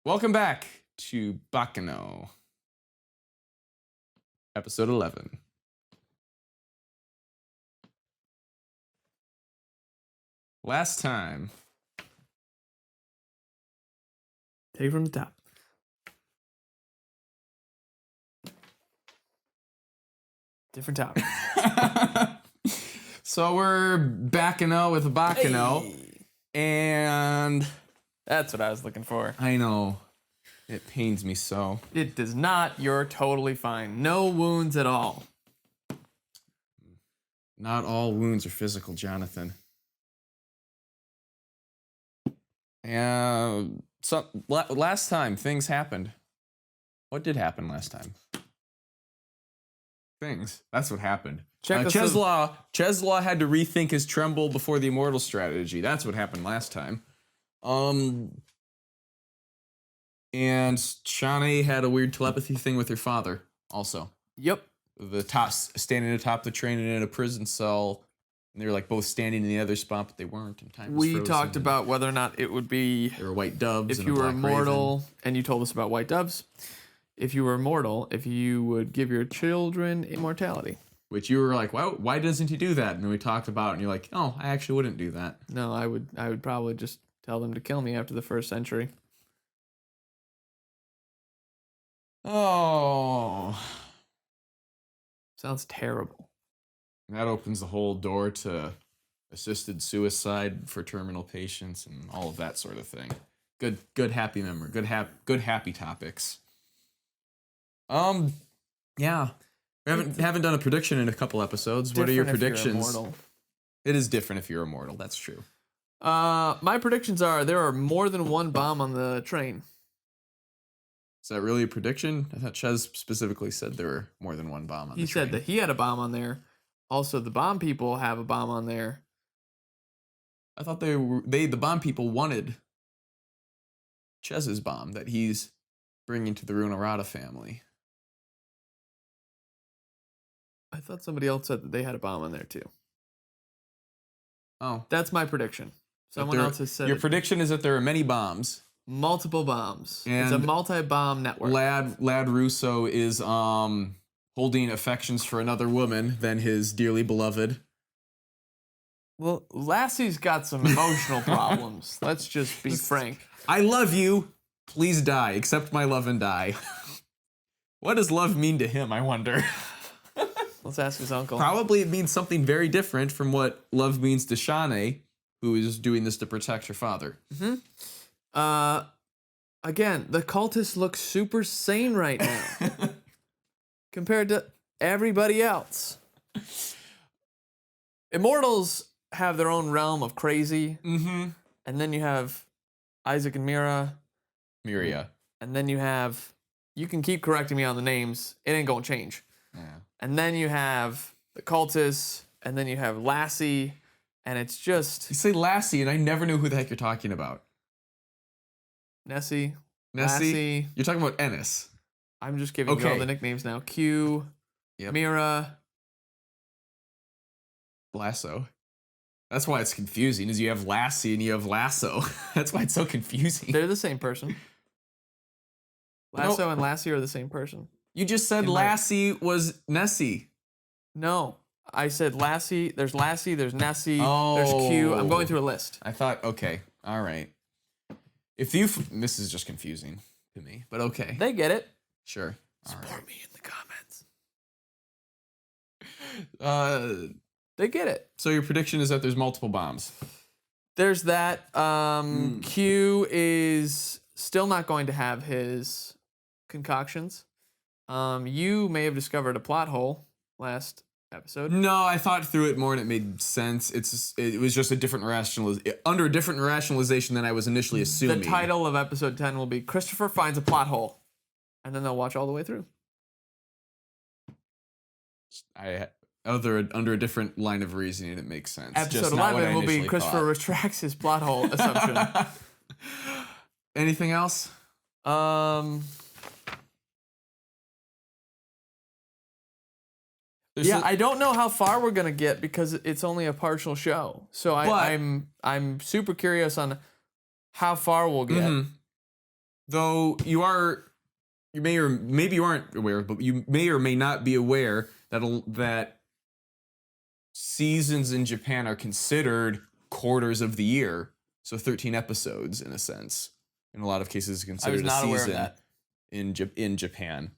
Welcome back to Baccano, episode 11. Last time. Take it from the top. Different topic. So we're Baccano with Baccano, Hey. and That's what I was looking for. I know it pains me so. It does not. You're totally fine. No wounds at all. Not all wounds are physical, Jonathan. So last time things happened. What did happen last time? Things. That's what happened. Cheslaw had to rethink his tremble before the immortal strategy. That's what happened last time. And Chane had a weird telepathy thing with her father. Also, Yep. the top standing atop the train and in a prison cell. And they were like both standing in the other spot, but they weren't. And time was We frozen, talked and about whether or not it would be there were white doves. if and you a were black immortal, raven. and you told us about white doves. If you were immortal, if you would give your children immortality. Which you were like, why doesn't he do that? And then we talked about it, and you're like, oh, I actually wouldn't do that. No, I would probably just tell them to kill me after the first century. Oh. Sounds terrible. That opens the whole door to assisted suicide for terminal patients and all of that sort of thing. Good happy memory. Good happy topics. Yeah. We haven't done a prediction in a couple episodes. What are your Different if you're predictions? immortal. It is different if you're immortal. That's true. My predictions are there are more than one bomb on the train. Is that really a prediction? I thought Ches specifically said there were more than one bomb on He the train. said that he had a bomb on there. Also, the bomb people have a bomb on there. I thought the bomb people wanted Chez's bomb that he's bringing to the Runarada family. I thought somebody else said that they had a bomb on there too. Oh, That's my prediction. Someone else has said your it. prediction is that there are many bombs. Multiple bombs. It's a And multi-bomb network. Lad Russo is holding affections for another woman than his dearly beloved. Well, Lassie's got some emotional problems. Let's just be frank. I love you. Please die. Accept my love and die. What does love mean to him, I wonder? Let's ask his uncle. Probably it means something very different from what love means to Chane, who is doing this to protect her father. Again, the cultists look super sane right now compared to everybody else. Immortals have their own realm of crazy, Mm-hmm. and then you have Isaac and Mira, Miria. and then you have, you can keep correcting me on the names, it ain't gonna change. Yeah. And then you have the cultists, and then you have Lassie, and it's just You say Lassie, and I never knew who the heck you're talking about. Nessie, Nessie? Lassie. You're talking about Ennis. I'm just giving you all Okay. the nicknames now. Q, Yep. Mira. Lasso. That's why it's confusing, is you have Lassie and you have Lasso. That's why it's so confusing. They're the same person. Lasso and Lassie are the same person. You just said In my- Lassie was Nessie. No, I said Lassie. There's Nessie. There's Q. I'm going through a list. I thought, okay, all right. This is just confusing to me, but okay, They get it. sure. All Support me in the comments. right. They get it. So your prediction is that there's multiple bombs. There's that. Q is still not going to have his concoctions. You may have discovered a plot hole last episode. No, I thought through it more and it made sense. It was just a different under a different rationalization than I was initially assuming. The title of episode 10 will be Kristopher Finds a Plot Hole. And then they'll watch all the way through. Under a different line of reasoning, it makes sense. Episode Just not what I 11 will be initially Christopher thought. retracts his plot hole assumption. Anything else? There's Yeah, I don't know how far we're gonna get because it's only a partial show. So But- I'm super curious on how far we'll get. Mhm. Though you may or maybe you aren't aware, but you may or may not be aware that seasons in Japan are considered quarters of the year. So 13 episodes in a sense. In a lot of cases, it's I was considered a not aware of season that. in Japan.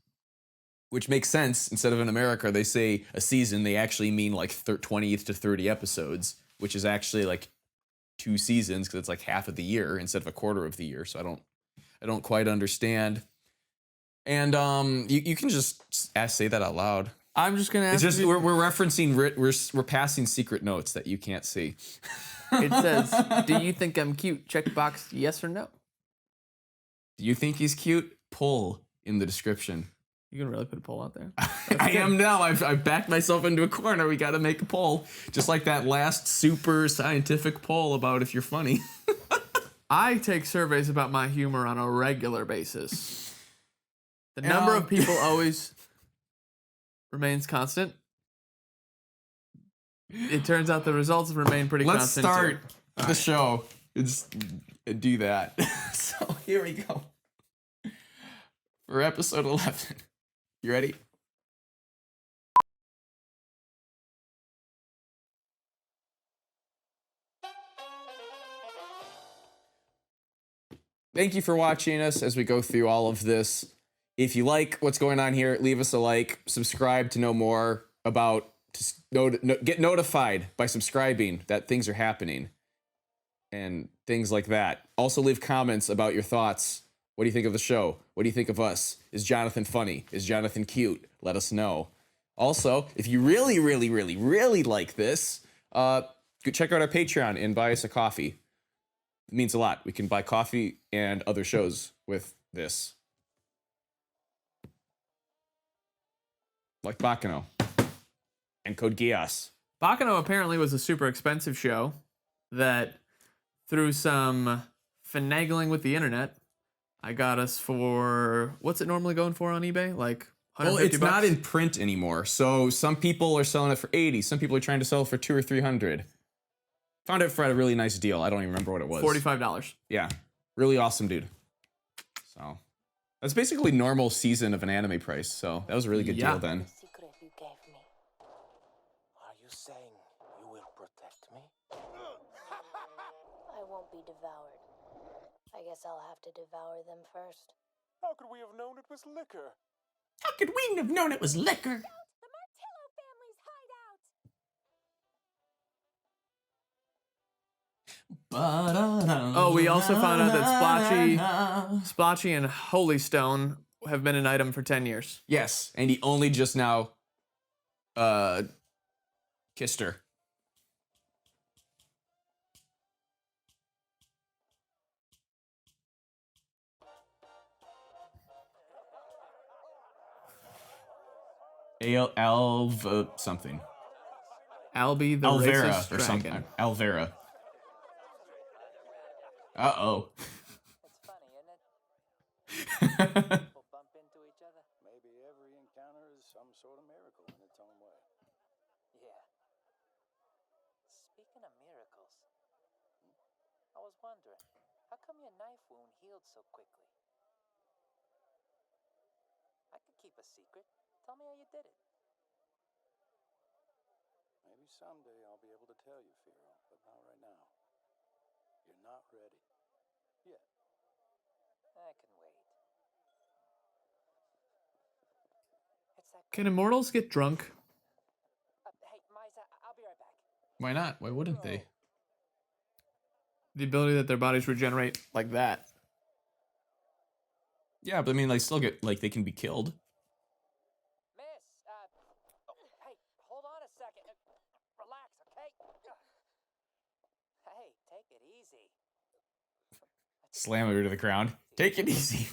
Which makes sense. Instead of in America, they say a season, they actually mean like 20 to 30 episodes, which is actually like 2 seasons because it's like half of the year instead of a quarter of the year. So I don't quite understand. And you can just say that out loud. I'm just gonna ask. It's just you, we're referencing we're passing secret notes that you can't see. it says, "Do you think I'm cute?" Checkbox yes or no. Do you think he's cute? Pull in the description. You can really put a poll out there. I am now. I've backed myself into a corner. We got to make a poll, just like that last super scientific poll about if you're funny. I take surveys about my humor on a regular basis. The number of people always remains constant. It turns out the results remain pretty Let's constant. start too. the show. It's do that. So here we go for episode 11. You ready? Thank you for watching us as we go through all of this. If you like what's going on here, leave us a like, subscribe to know more about, get notified by subscribing that things are happening and things like that. Also leave comments about your thoughts. What do you think of the show? What do you think of us? Is Jonathan funny? Is Jonathan cute? Let us know. Also, if you really, really, really, really like this, go check out our Patreon and buy us a coffee. It means a lot. We can buy coffee and other shows with this. Like Baccano. And Code Geass. Baccano apparently was a super expensive show that, through some finagling with the internet, I got us for, what's it normally going for on eBay? Like $150? Well, it's not in print anymore. So some people are selling it for 80. Some people are trying to sell it for 200 or 300. Found it for a really nice deal. I don't even remember what it was. $45. Yeah. Really awesome, dude. So that's basically normal season of an anime price. So that was a really good deal then. The secret you gave me. Are you saying you will protect me? I won't be devoured. I guess I'll have to devour them first. How could we have known it was liquor? How could we have known it was liquor? The Martillo family's hideout! Oh, we also found out that Splotchy and Holy Stone have been an item for 10 years. Yes, and he only just now kissed her. Something. Albie the Alvera racist or dragon. something. Alvera. Uh-oh. It's funny, isn't it? People bump into each other. Maybe every encounter is some sort of miracle in its own way. Yeah. Speaking of miracles, I was wondering, how come your knife wound healed so quickly? I could keep a secret. Tell me how you did it. Maybe someday I'll be able to tell you, Firo, but not right now. You're not ready. Yet. I can wait. It's that Can immortals get drunk? Hey, Misa, I'll be right back. Why not? Why wouldn't they? The ability that their bodies regenerate like that. Yeah, but I mean, like, still get, like, they can be killed. Miss, hey, hold on a second. Relax, okay? Hey, take it easy. Slam her to the ground. Take it easy.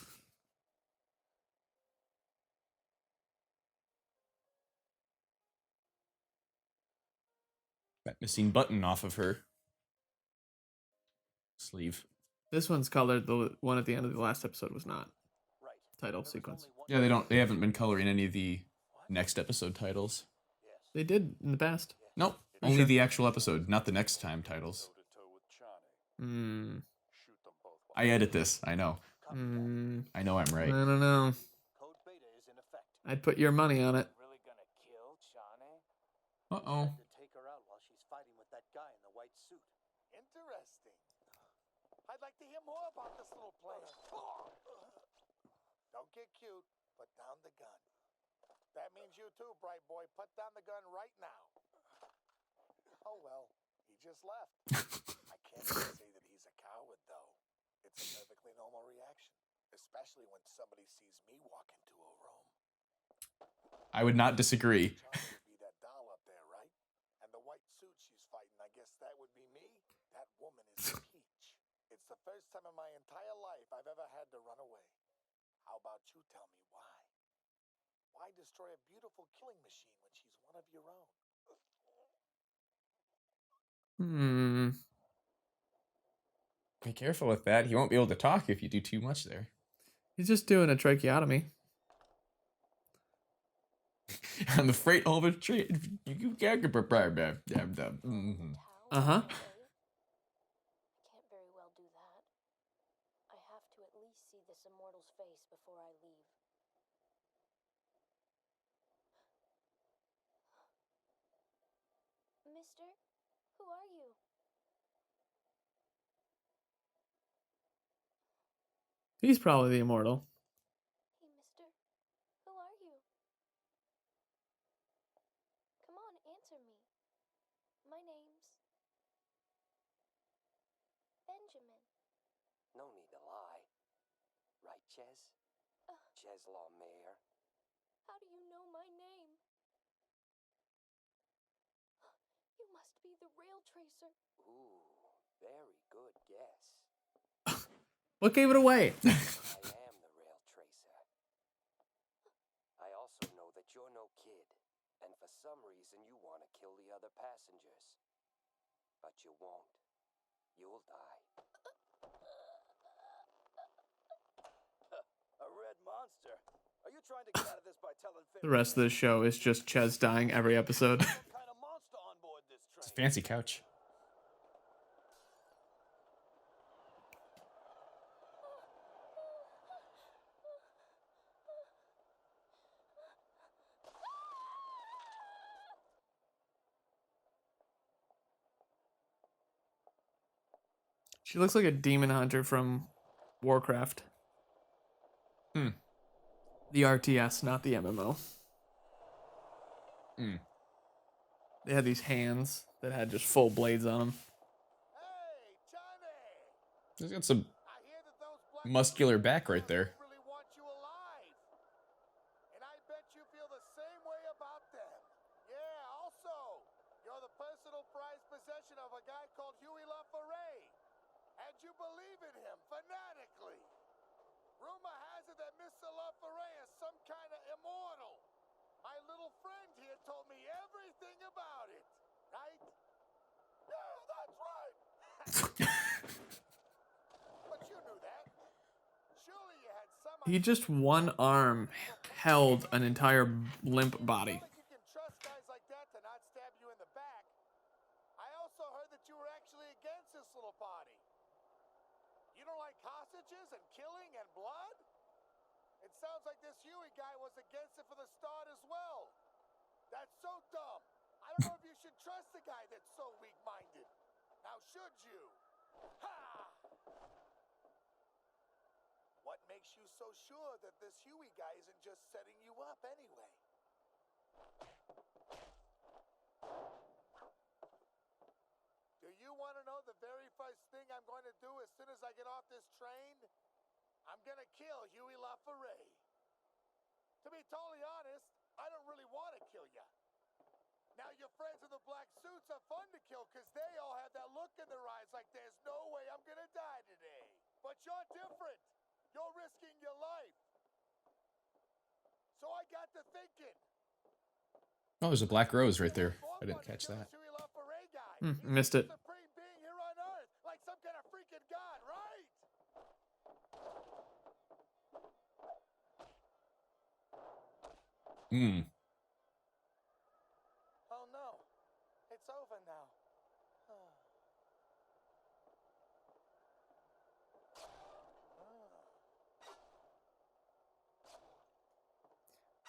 That missing button off of her sleeve. This one's colored. The one at the end of the last episode was not. Right. Title sequence. Yeah, they haven't been coloring any of the next episode titles. They did in the past. Nope. Only the actual episode, not the next time titles. Hmm. I edit this, I know. I know I'm I right. don't know. Code Beta is in effect. I'd put your money on it. Really gonna kill Chane? Uh-oh. To take her out while she's fighting with that guy in the white suit. Interesting. I'd like to hear more about this little plan. Don't get cute. Put down the gun. That means you too, bright boy. Put down the gun right now. Oh well, he just left. I can't even say that he's a coward, though. It's a perfectly normal reaction, especially when somebody sees me walk into a room. I would not disagree. Chane would be that doll up there, right? And the white suit she's fighting, I guess that would be me? That woman is Peach. It's the first time in my entire life I've ever had to run away. How about you tell me why? Why destroy a beautiful killing machine when she's one of your own? Be careful with that. He won't be able to talk if you do too much there. He's just doing a tracheotomy. On the freight over tree. Uh-huh. I can't very well do that. I have to at least see this immortal's face before I leave. Mister, who are you? He's probably the immortal. Hey, mister, who are you? Come on, answer me. My name's Benjamin. No need to lie. Right, Ches? Ches Lawmare. How do you know my name? You must be the rail tracer. Ooh, very good guess. What gave it away? I am the rail tracer. I also know that you're no kid, and for some reason you want to kill the other passengers. But you won't. You'll die. A red monster. Are you trying to get out of this by telling The rest of this show is just Ches dying every episode. What kind of monster on board this train? It's a fancy couch. She looks like a demon hunter from Warcraft. Hmm. The RTS, not the MMO. Hmm. They had these hands that had just full blades on them. Hey, Chane! He's got some I hear that those black muscular back right there. really want you alive. And I bet you feel the same way about them. Yeah, also, you're the personal prized possession of a guy called Chane Laforet. And you believe in him fanatically. Rumor has it that Mr. Laforet is some kind of immortal. My little friend here told me everything about it. Right? Yeah, that's right. But you knew that. Surely you had some He just one arm held an entire limp body. It's not like you can trust guys like that to not stab you in the back. I also heard that you were actually against this little party. You don't like hostages and killing and blood? It sounds like this Huey guy was against it from the start as well. That's so dumb. I don't know if you should trust a guy that's so weak-minded. Now, should you? Ha! What makes you so sure that this Huey guy isn't just setting you up anyway? Do you want to know the very first thing I'm going to do as soon as I get off this train? I'm going to kill Chane Laforet. To be totally honest, I don't really want to kill you. Now, your friends in the black suits are fun to kill because they all have that look in their eyes like there's no way I'm going to die today. But you're different. You're risking your life. So I got to thinking. Oh, there's a black rose right there. I didn't catch that. Missed it. Supreme being here on Earth, like some kind of freaking god, right? Hmm. Oh no, it's over now.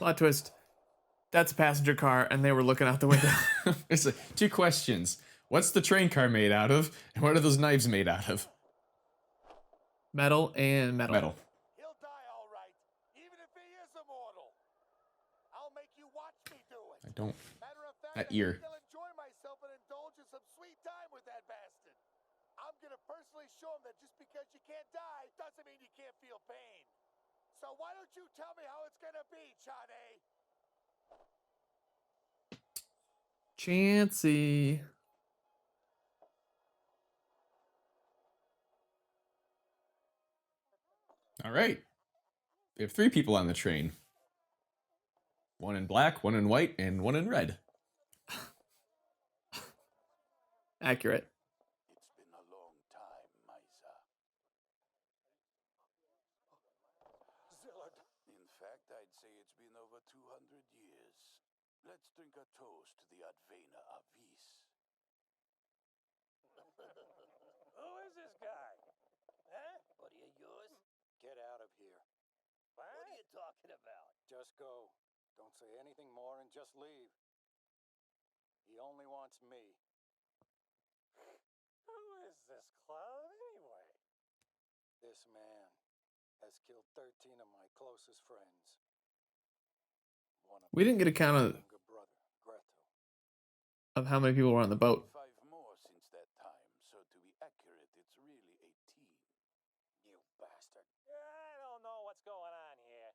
Plot twist. That's a passenger car, and they were looking out the window. It's like, 2 questions. What's the train car made out of? And what are those knives made out of? Metal and metal. Metal. He'll die all right, even if he is immortal. I'll make you watch me do it. I don't. Matter of fact, That I ear. think I'll enjoy myself and indulge in some sweet time with that bastard. I'm gonna personally show him that just because you can't die doesn't mean you can't feel pain. So why don't you tell me how it's gonna be, Chane? Chancy. All right. We have 3 people on the train. 1 in black, 1 in white, and 1 in red. Accurate. It's been a long time, Misa. Zillard. In fact, I'd say it's been over 200 years. Let's drink a toast to the Advena Avis. Who is this guy? Huh? Buddy of yours? Get out of here. What are you talking about? Just go. Don't say anything more and just leave. He only wants me. Who is this clown anyway? This man has killed 13 of my closest friends. One of We didn't get a count my younger brother, Gretel. of how many people were on the boat. 5 more since that time, so to be accurate, it's really 18. You bastard. I don't know what's going on here,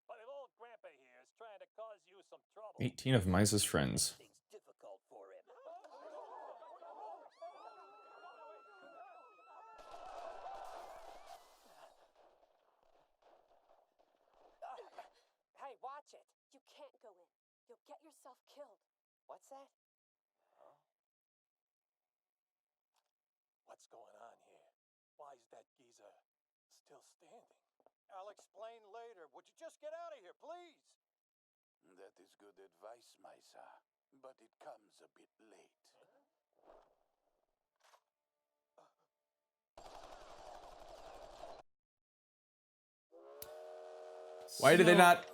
but if old Grandpa here is trying to cause you some trouble, 18 of Misa's friends. things difficult for him. Hey, watch it. You can't go in. You'll get yourself killed. What's that? Huh? What's going on here? Why is that geezer still standing? I'll explain later. Would you just get out of here, please? That is good advice, Misa, but it comes a bit late. Why did they not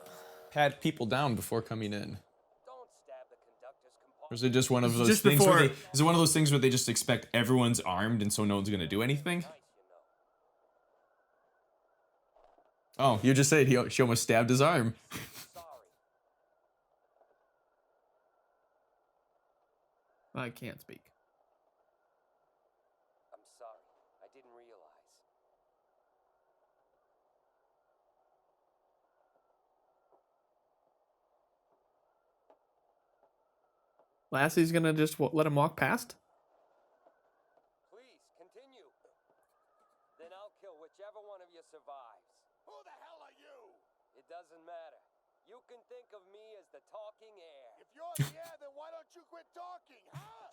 pat people down before coming in? Don't stab the conductor's Or is compartment. it just one of those Just things where before- they, is it one of those things where they just expect everyone's armed and so no one's gonna do anything? Nice, you know. Oh, you just said she almost stabbed his arm. Sorry. I can't speak. I'm sorry. I didn't realize. Lassie's gonna just let him walk past? Please, continue. Then I'll kill whichever one of you survives. Who the hell are you? It doesn't matter. You can think of me as the talking air. If you're the air, then why don't you quit talking, huh?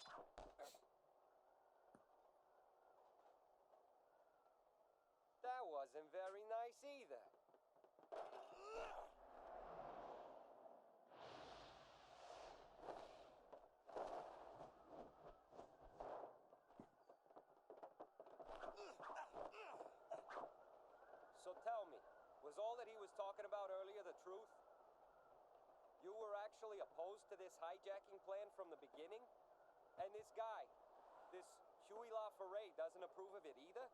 That wasn't very nice either. So tell me, was all that he was talking about earlier the truth? You were actually opposed to this hijacking plan from the beginning? And this guy, this Chane Laforet, doesn't approve of it either?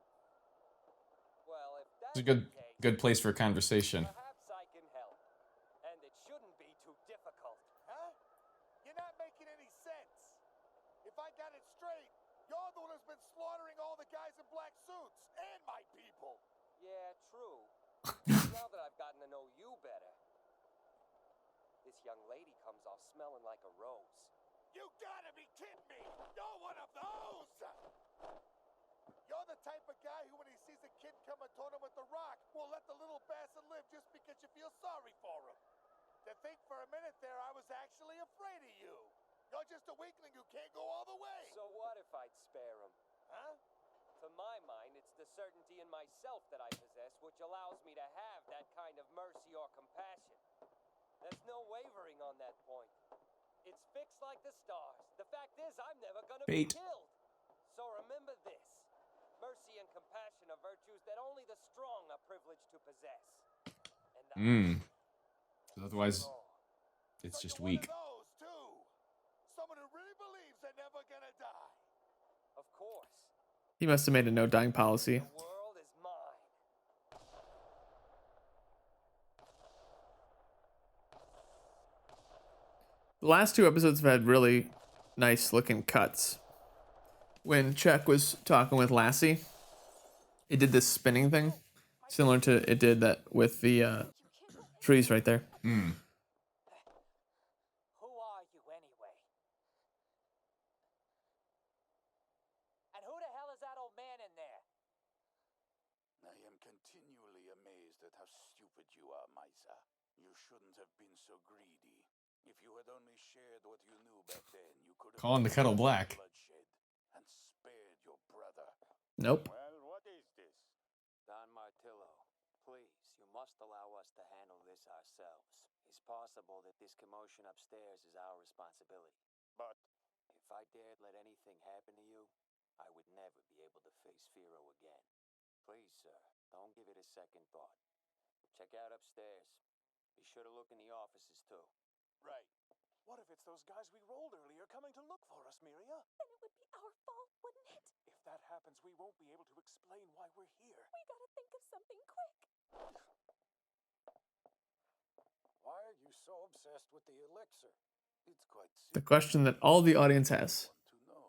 Well, if that's It's a the case, good place for a conversation. perhaps I can help. And it shouldn't be too difficult. Huh? You're not making any sense. If I got it straight, you're the one who's been slaughtering all the guys in black suits and my people. Yeah, true. Now that I've gotten to know you better, this young lady comes off smelling like a rose. You gotta be kidding me! You're one of those! You're the type of guy who, when he sees a kid coming toward him with the rock, will let the little bastard live just because you feel sorry for him. To think for a minute there, I was actually afraid of you. You're just a weakling who can't go all the way. So what if I'd spare him? Huh? To my mind, it's the certainty in myself that I possess which allows me to have that kind of mercy or compassion. There's no wavering on that point. It's fixed like the stars. The fact is, I'm never gonna be Bait. killed. So remember this. Mercy and compassion are virtues that only the strong are privileged to possess. And Mm. Otherwise, strong. it's So just you're one weak. of those, too. Someone who really believes they're never gonna die. Of course. He must have made a no dying policy. The world is mine. The last two episodes have had really nice looking cuts. When Chuck was talking with Lassie, it did this spinning thing, similar to it did that with the trees right there. Hmm. Who are you anyway? And who the hell is that old man in there? I am continually amazed at how stupid you are, Misa. You shouldn't have been so greedy. If you had only shared what you knew back then, you could have Calling the kettle black. bloodshed and spared your brother. Nope. Well, what is this? Don Martillo, please, you must allow us to handle this ourselves. It's possible that this commotion upstairs is our responsibility. But If I dared let anything happen to you, I would never be able to face Firo again. Please, sir, don't give it a second thought. Check out upstairs. Be sure to look in the offices, too. right. What if it's those guys we rolled earlier coming to look for us, Miria? Then it would be our fault, wouldn't it? If that happens, we won't be able to explain why we're here. We gotta think of something quick. Why are you so obsessed with the elixir? It's quite The simple. question that all the audience has. Want to know.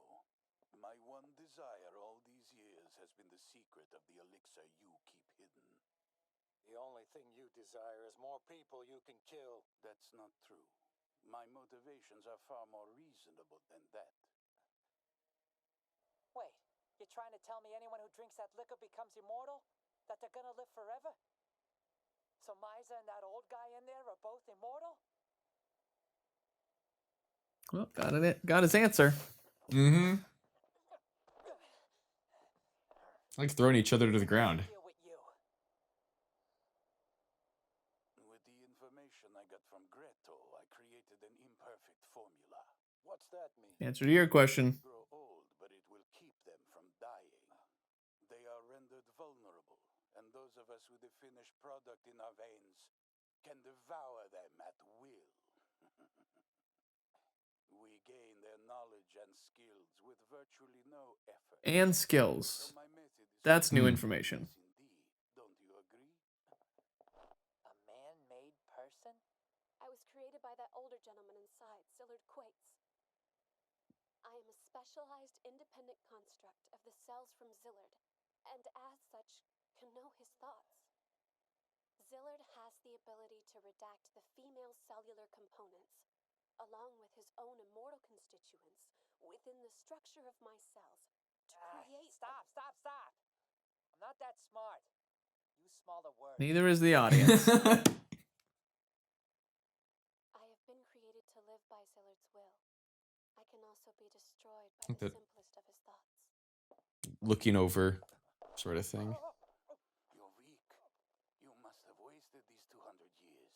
My one desire all these years has been the secret of the elixir you keep hidden. The only thing you desire is more people you can kill. That's not true. My motivations are far more reasonable than that. Wait, you're trying to tell me anyone who drinks that liquor becomes immortal? That they're gonna live forever? So Misa and that old guy in there are both immortal? Well, got his answer. Mm-hmm. Like throwing each other to the ground. Deal with you. With the information I got from Greto, I created an imperfect formula. What's that mean? Answer to your question. Grow old, but it will keep them from dying. They are rendered vulnerable, and those of us with the finished product in our veins can devour them at will. We gain their knowledge and skills with virtually no effort. And skills. So my method is That's new Hmm. information. Yes, indeed. Don't you agree? A man-made person? I was created by that older gentleman inside, Zillard Quates. I am a specialized independent construct of the cells from Zillard, and as such, can know his thoughts. Zillard has the ability to redact the female cellular components, along with his own immortal constituents, within the structure of my cells, to create... Stop! I'm not that smart. Use smaller words. Neither is the audience. I have been created to live by Zillard's will. I can also be destroyed by think the that- simplest of his thoughts. Looking over sort of thing. You're weak. You must have wasted these 200 years.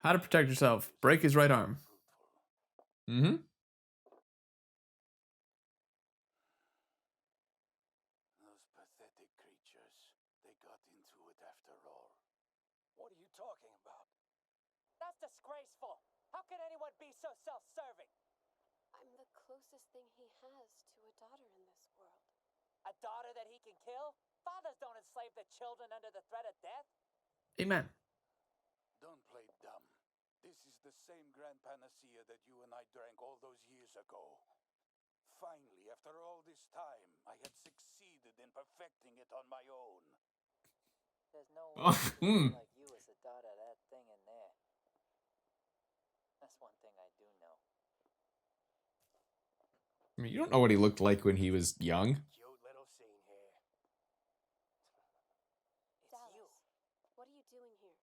How to protect yourself. Break his right arm. Fruitful. Mm-hmm. Those pathetic creatures. They got into it after all. What are you talking about? That's disgraceful. How can anyone be so self-serving? I'm the closest thing he has to a daughter in this world. A daughter that he can kill? Fathers don't enslave their children under the threat of death. Amen. Don't play dumb. This is the same grand panacea that you and I drank all those years ago. Finally, after all this time, I had succeeded in perfecting it on my own. There's no Oh, way like you as a daughter of that thing in there. That's one thing I do know. I mean, you don't know what he looked like when he was young. Cute little scene here. It's Dallas, you. what are you doing here?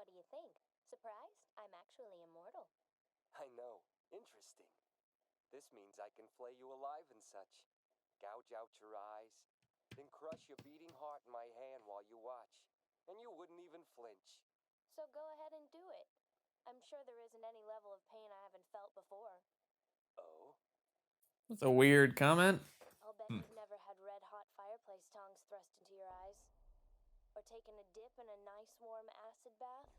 What do you think? Surprised? I'm actually immortal. I know. Interesting. This means I can flay you alive and such. Gouge out your eyes, then crush your beating heart in my hand while you watch. And you wouldn't even flinch. So go ahead and do it. I'm sure there isn't any level of pain I haven't felt before. Oh? That's a weird comment. I'll bet you've never had red-hot fireplace tongs thrust into your eyes. Or taken a dip in a nice warm acid bath.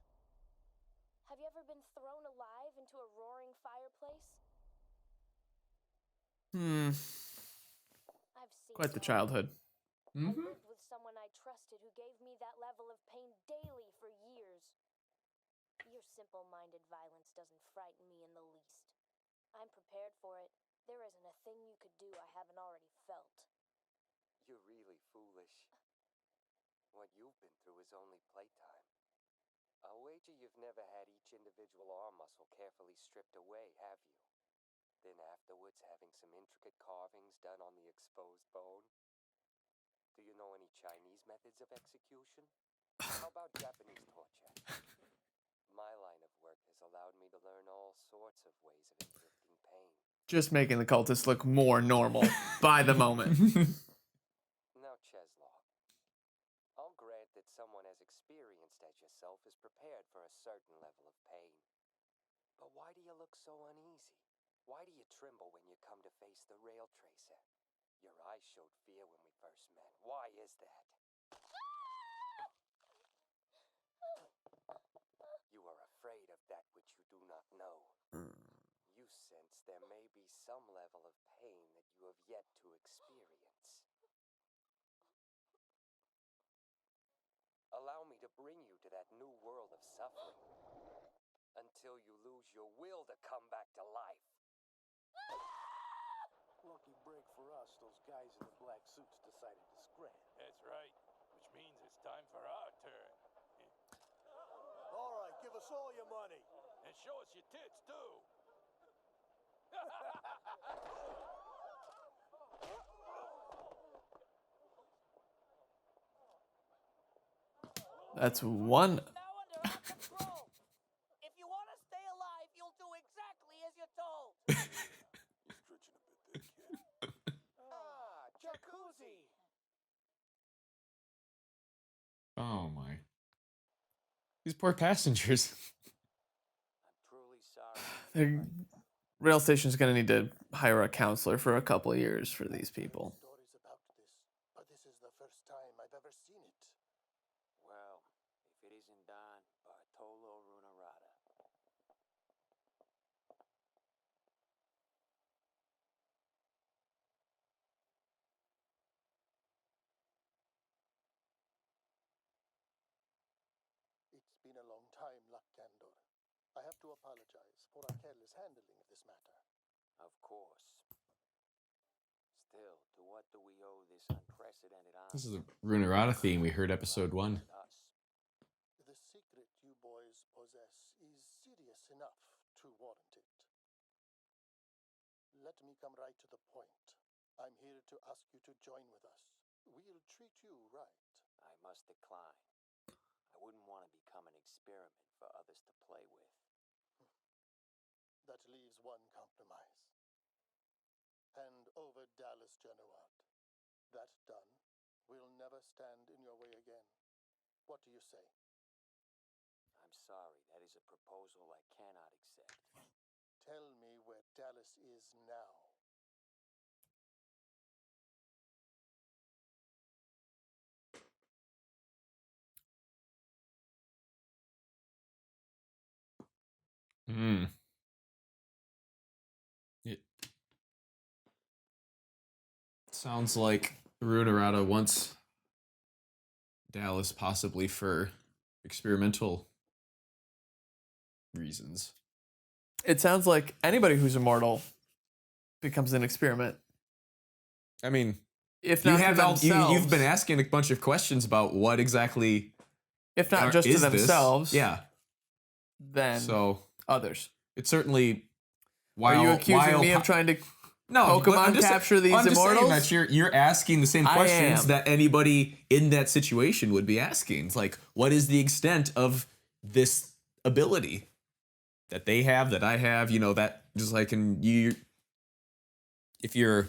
Have you ever been thrown alive into a roaring fireplace? I've seen Quite the it all. childhood. I lived with someone I trusted who gave me that level of pain daily for years. Your simple-minded violence doesn't frighten me in the least. I'm prepared for it. There isn't a thing you could do I haven't already felt. You're really foolish. What you've been through is only playtime. I'll wager you've never had each individual arm muscle carefully stripped away, have you? Then afterwards having some intricate carvings done on the exposed bone? Do you know any Chinese methods of execution? How about Japanese torture? My line of work has allowed me to learn all sorts of ways of inflicting pain. Just making the cultists look more normal by the moment. Now, Cheslaw, I'll grant that someone as experienced as yourself is prepared for a certain level of pain. But why do you look so uneasy? Why do you tremble when you come to face the rail tracer? Your eyes showed fear when we first met. Why is that? You are afraid of that which you do not know. You sense there may be some level of pain that you have yet to experience. Allow me to bring you to that new world of suffering. Until you lose your will to come back to life. Lucky break for us, those guys in the black suits decided to scram. That's right. Which means it's time for our turn. All right, give us all your money. And show us your tits, too. That's one. Now under our control. If you want to stay alive, you'll do exactly as you're told. You're stretching a bit there, kid. Jacuzzi. Oh my. These poor passengers. I'm truly sorry. The rail station's gonna need to hire a counselor for a couple of years for these people. Stories about this, but this is the first time I've ever seen it. Well, if it isn't Don Bartolo Runarada. It's been a long time, Lackandor. I have to apologize for our careless handling of this matter. Of course. Still, to what do we owe this unprecedented honor? This is the Runarada theme we heard episode 1. Us. The secret you boys possess is serious enough to warrant it. Let me come right to the point. I'm here to ask you to join with us. We'll treat you right. I must decline. I wouldn't want to become an experiment for others to play with. That leaves one compromise. Hand over Dallas Genoard. That done, we'll never stand in your way again. What do you say? I'm sorry, that is a proposal I cannot accept. Tell me where Dallas is now. It sounds like Runarada wants Dallas possibly for experimental reasons. It sounds like anybody who's immortal becomes an experiment. I mean, If you not have to all, themselves, you've been asking a bunch of questions about what exactly if not just to is this? themselves, Yeah. then So others. it's certainly Are you accusing me of trying to no, but I'm Pokemon capture these I'm just saying immortals? that you're asking the same I questions am. that anybody in that situation would be asking. It's like, what is the extent of this ability that they have, that I have, you know, that just like if you're,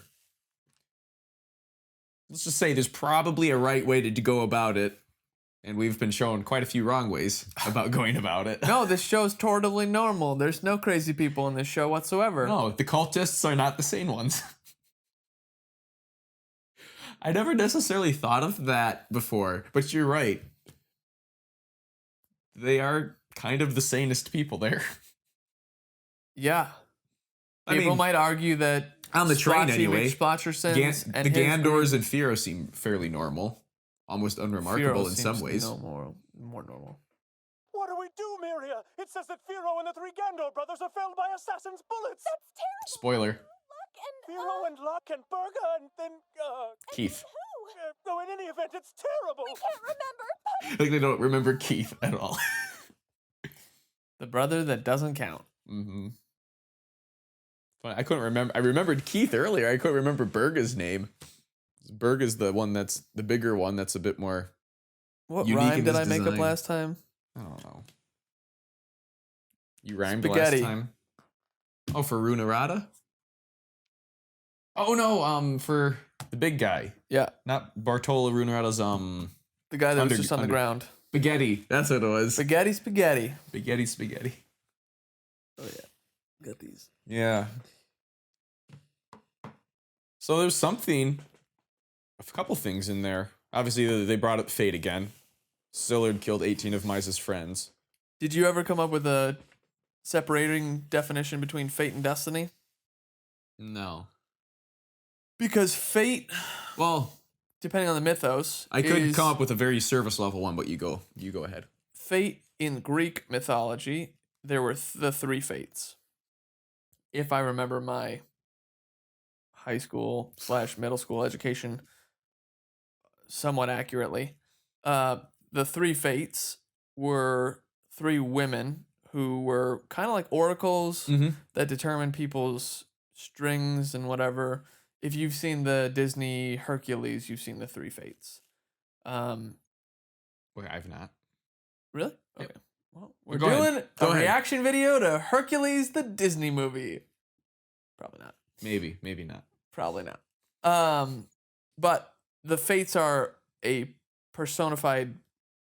let's just say there's probably a right way to go about it. And we've been shown quite a few wrong ways about going about it. No, this show's totally normal. There's no crazy people in this show whatsoever. No, the cultists are not the sane ones. I never necessarily thought of that before, but you're right. They are kind of the sanest people there. Yeah. I People mean, might argue that on the train Splotchy anyway, McSplotchersons and the his Gandors group- and Firo seem fairly normal, almost unremarkable Firo in seems some ways. more normal. What do we do, Miria? It says that Firo and the three Gandor brothers are felled by assassin's bullets. That's terrible. Spoiler. Luck and Firo and Luck and Burga and then, Keith. who? no, in any event, it's terrible. Can't remember. Like they don't remember Keith at all. The brother that doesn't count. Mm-hmm. I couldn't remember. I remembered Keith earlier. I couldn't remember Berga's name. Berga's the one that's the bigger one. That's a bit more. What Unique rhyme in did his I make up design. last time? I don't know. You rhymed Spaghetti. last time. Oh, for Runarada? Oh no, for the big guy. Yeah, Not Bartolo Runarada's the guy that Under- was just on the under- ground. spaghetti. That's what it was. Spaghetti. Spaghetti. Oh yeah, got these. Yeah. So there's something, a couple things in there. Obviously, they brought up fate again. Sillard killed 18 of Misa's friends. Did you ever come up with a separating definition between fate and destiny? No. Because fate, Well, depending on the mythos, I could is come up with a very surface level one, but you go ahead. fate in Greek mythology. There were the three fates. If I remember my high school / middle school education somewhat accurately, the three fates were three women who were kind of like oracles Mm-hmm. that determine people's strings and whatever. If you've seen the Disney Hercules, you've seen the three fates. Wait, I've not. Really? Yep. Okay. Well, we're Go ahead. doing Go a ahead. reaction video to Hercules, the Disney movie. Probably not. Maybe not. Probably not. But the fates are a personified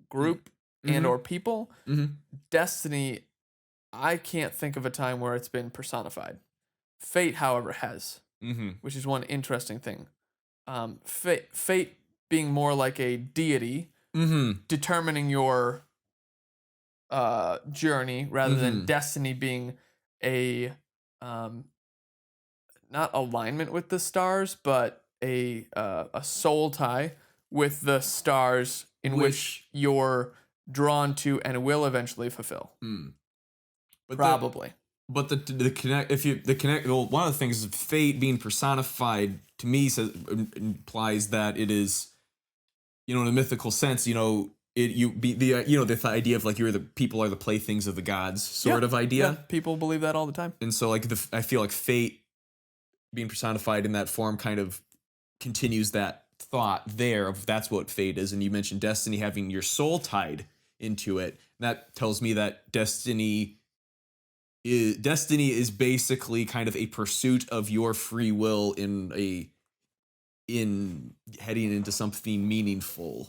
group and or people. Mm-hmm. Destiny, I can't think of a time where it's been personified. Fate, however, has, Mm-hmm. which is one interesting thing. Fate being more like a deity Mm-hmm. determining your journey rather than Mhm. destiny being a not alignment with the stars, but a soul tie with the stars in which you're drawn to and will eventually fulfill. But Probably. But the connect, if you the connect, well, one of the things is fate being personified to me implies that it is, you know, in a mythical sense, you know, the idea of like the people are the playthings of the gods sort of idea. Yeah, people believe that all the time. And so like I feel like fate being personified in that form kind of continues that thought there of that's what fate is. And you mentioned destiny having your soul tied into it. And that tells me that destiny is basically kind of a pursuit of your free will in heading into something meaningful.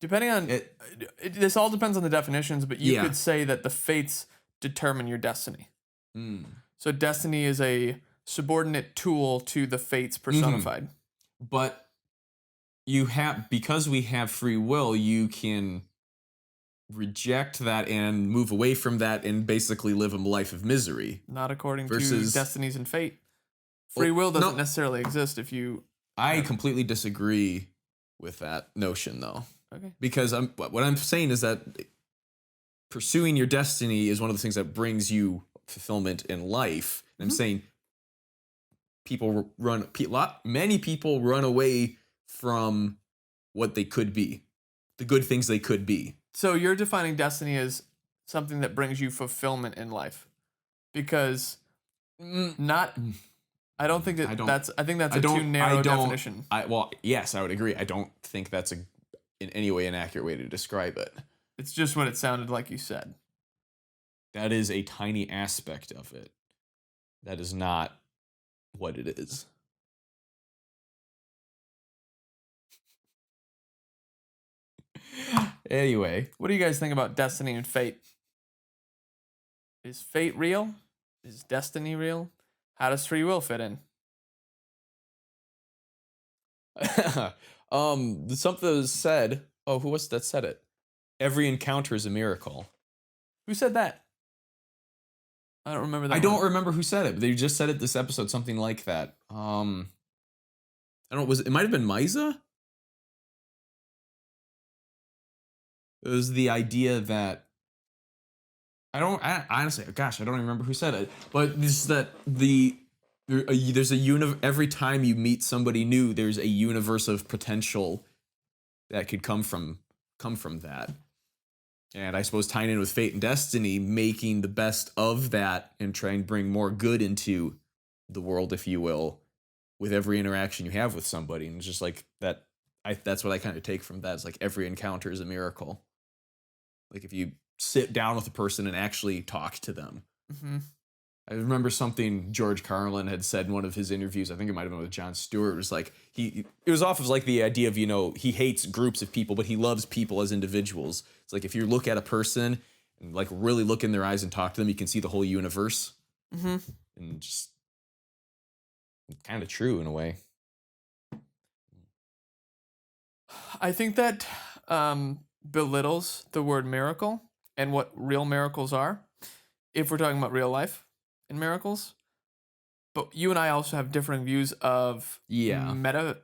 Depending on this all depends on the definitions, but you Yeah. could say that the fates determine your destiny. Mm. So destiny is a subordinate tool to the fates personified. But because we have free will, you can reject that and move away from that and basically live a life of misery. Not according Versus- to destinies and fate. Free Well, will doesn't no. necessarily exist if you. I completely disagree with that notion, though, Okay. because what I'm saying is that pursuing your destiny is one of the things that brings you fulfillment in life. And I'm saying many people run away from what they could be, the good things they could be. So you're defining destiny as something that brings you fulfillment in life, because not. I don't think that I don't- I think that's I a too don't- narrow I don't- definition. Yes, I would agree. I don't think that's in any way an accurate way to describe it. It's just what it sounded like you said. That is a tiny aspect of it. That is not what it is. Anyway, What do you guys think about destiny and fate? Is fate real? Is destiny real? How does free will fit in? something was said. Oh, who was that said it? Every encounter is a miracle. Who said that? I don't remember that. I don't one. remember who said it, but they just said it this episode, something like that. I don't know, it might have been Miza? It was the idea that honestly, gosh, I don't even remember who said it, but this that there's every time you meet somebody new, there's a universe of potential that could come from that. And I suppose tying in with fate and destiny, making the best of that and trying to bring more good into the world, if you will, with every interaction you have with somebody. And it's just like that. That's what I kind of take from that. It's like every encounter is a miracle. Like if you sit down with a person and actually talk to them. Mm-hmm. I remember something George Carlin had said in one of his interviews. I think it might have been with Jon Stewart. It was like it was off of like the idea of, he hates groups of people, but he loves people as individuals. It's like if you look at a person and like really look in their eyes and talk to them, you can see the whole universe. Mm-hmm. And just kind of true in a way. I think that belittles the word miracle and what real miracles are, if we're talking about real life and miracles. But you and I also have differing views of of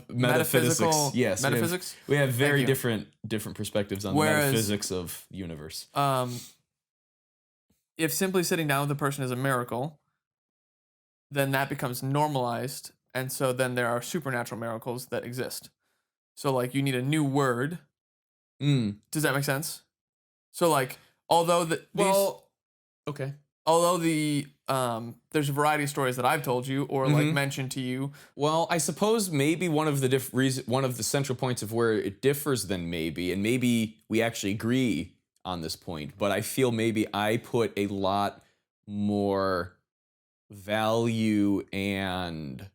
metaphysical. Yes, metaphysics. We have very Thank you. different perspectives on Whereas, the metaphysics of the universe. If simply sitting down with a person is a miracle, then that becomes normalized, and so then there are supernatural miracles that exist. So like you need a new word. Does that make sense? So like although okay. Although there's a variety of stories that I've told you or like mentioned to you. Well, I suppose maybe one of the central points of where it differs then and maybe we actually agree on this point, but I feel maybe I put a lot more value and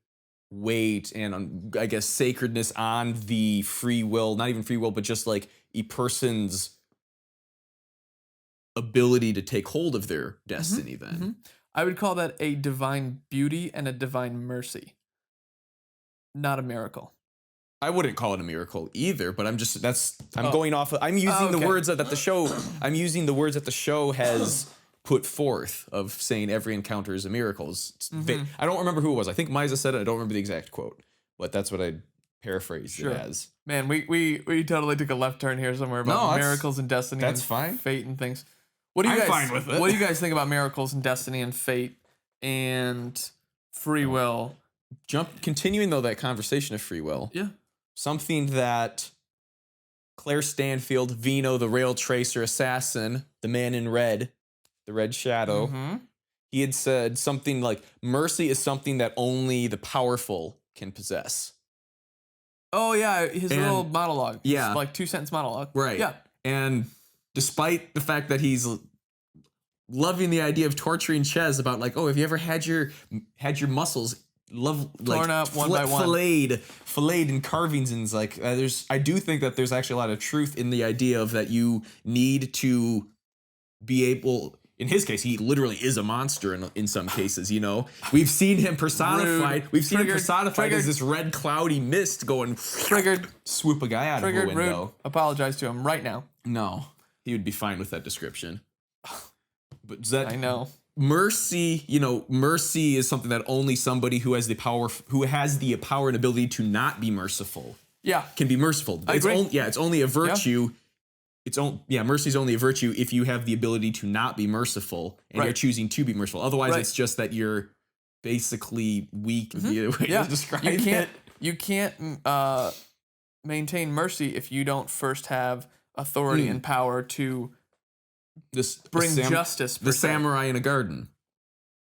weight and I guess sacredness on the free will, not even free will, but just like a person's ability to take hold of their destiny then. Mm-hmm. I would call that a divine beauty and a divine mercy. Not a miracle. I wouldn't call it a miracle either, but I'm going off of, I'm using the words that the show has put forth of saying every encounter is a miracle. I don't remember who it was. I think Miza said it. I don't remember the exact quote, but that's what I paraphrased it as. Man, we totally took a left turn here somewhere about miracles and destiny. That's and fine. Fate and things. What do you guys? Fine with it. What do you guys think about miracles and destiny and fate and free will? Continuing though that conversation of free will. Yeah. Something that Claire Stanfield, Vino, the rail tracer assassin, the man in red, the red shadow, he had said something like, mercy is something that only the powerful can possess. Oh yeah, his little monologue. Yeah. Like 2-sentence monologue. Right. Yeah. And despite the fact that he's loving the idea of torturing Ches about like, oh, have you ever had your muscles torn up one by one, filleted in carvings, and it's like I do think that there's actually a lot of truth in the idea of that you need to be able. In his case, he literally is a monster in some cases, We've seen him personified. Rude. We've seen him Triggered. personified as this red cloudy mist going swoop a guy out of a window. Rude. Apologize to him right now. No, he would be fine with that description. But I know. Mercy, mercy is something that only somebody who has the power and ability to not be merciful, can be merciful. I agree. It's only a virtue. Mercy is only a virtue if you have the ability to not be merciful and you're choosing to be merciful. Otherwise, it's just that you're basically weak. The other way to describe it. You can't maintain mercy if you don't first have authority and power to bring justice. The samurai in a garden.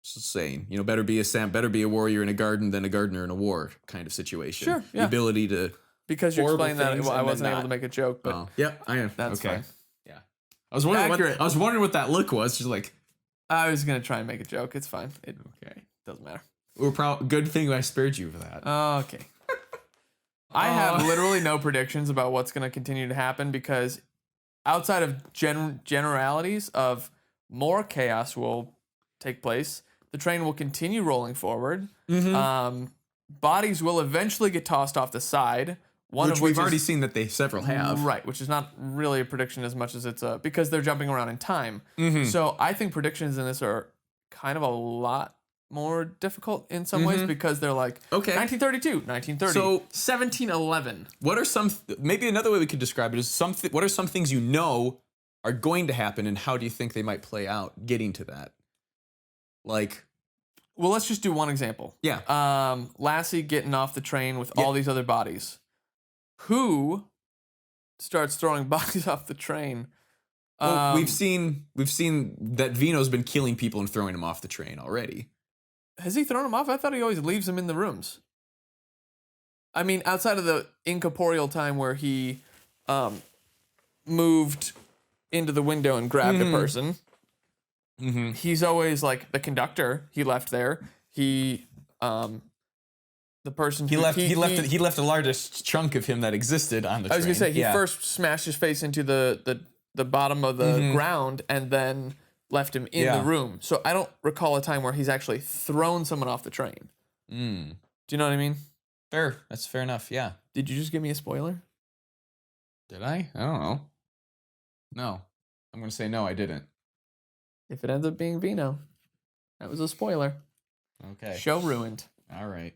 Just saying, better be a warrior in a garden than a gardener in a war kind of situation. Sure. Yeah. The ability to. Because you explained that, I wasn't able to make a joke, but I am. that's fine. Yeah. I was wondering. Accurate. I was wondering what that look was. Just like, I was gonna try and make a joke. It's fine. It okay, doesn't matter. good thing I spared you for that. Okay. I have literally no predictions about what's gonna continue to happen because outside of generalities of more chaos will take place, the train will continue rolling forward. Bodies will eventually get tossed off the side. Which we've already seen that several have. Right, which is not really a prediction as much as it's because they're jumping around in time. So I think predictions in this are kind of a lot more difficult in some ways because they're like 1932, 1930, So 1711. what are maybe another way we could describe it is what are some things you know are going to happen and how do you think they might play out getting to that? Like, Well, let's just do one example. yeah. Lassie getting off the train with all these other bodies. Who starts throwing bodies off the train? Well, we've seen that Vino's been killing people and throwing them off the train already. Has he thrown them off? I thought he always leaves them in the rooms. I mean, outside of the incorporeal time where he moved into the window and grabbed a person, he's always like the conductor. He left there. The person He left the largest chunk of him that existed on the train. I was gonna say he first smashed his face into the bottom of the ground and then left him in the room. So I don't recall a time where he's actually thrown someone off the train. Do you know what I mean? Fair. That's fair enough. Yeah. Did you just give me a spoiler? Did I? I don't know. No. I'm gonna say no, I didn't. If it ends up being Vino, that was a spoiler. Okay. Show ruined. All right.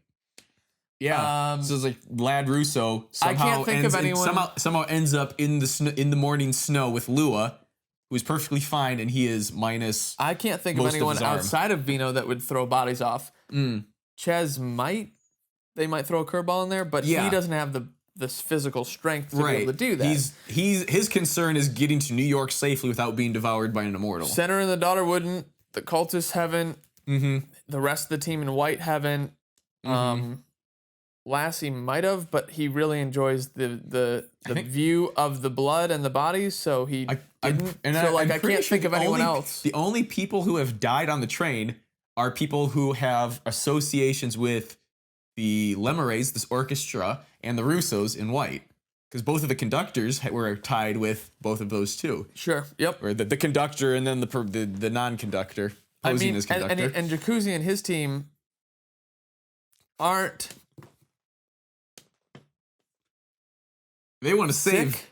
Yeah. So it's like Lad Russo somehow I can't think of anyone somehow ends up in the morning snow with Lua, who's perfectly fine, and he is minus. I can't think of most of anyone his arm. outside of Vino that would throw bodies off. Ches might. They might throw a curveball in there, but he doesn't have this physical strength to be able to do that. His concern is getting to New York safely without being devoured by an immortal. Center and the daughter wouldn't. The cultists haven't. The rest of the team in white haven't. Lassie might have, but he really enjoys the view of the blood and the bodies, so he didn't. I can't think of anyone else. The only people who have died on the train are people who have associations with the Lemures, this orchestra, and the Russos in white. Because both of the conductors were tied with both of those two. Sure, yep. Or the conductor and then the non-conductor posing as conductor. And Jacuzzi and his team aren't... They want to save.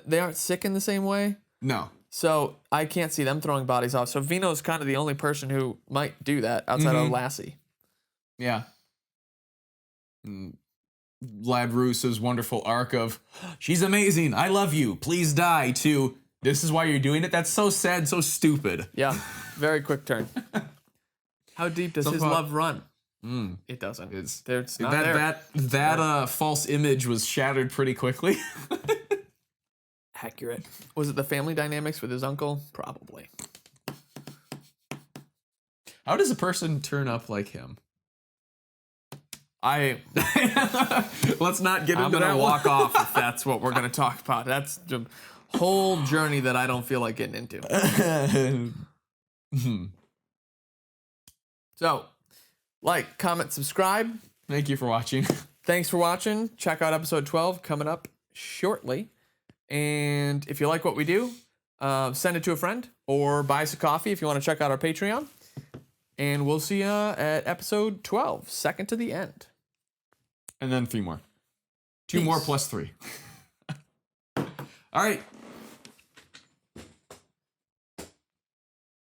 They aren't sick in the same way. No. So I can't see them throwing bodies off. So Vino's kind of the only person who might do that outside of Lassie. Yeah. Lad Russo's wonderful arc of, she's amazing, I love you, please die, to, this is why you're doing it? That's so sad, so stupid. Yeah. Very quick turn. How deep does his love run? It doesn't. It's not there. That false image was shattered pretty quickly. Accurate. Was it the family dynamics with his uncle? Probably. How does a person turn up like him? Let's not get into that. I'm gonna walk off if that's what we're gonna talk about. That's the whole journey that I don't feel like getting into. So, like, comment, subscribe. Thank you for watching. Thanks for watching. Check out episode 12 coming up shortly. And if you like what we do, send it to a friend or buy us a coffee if you want to check out our Patreon. And we'll see you at episode 12, second to the end. And then 3 more. 2 more plus 3. All right.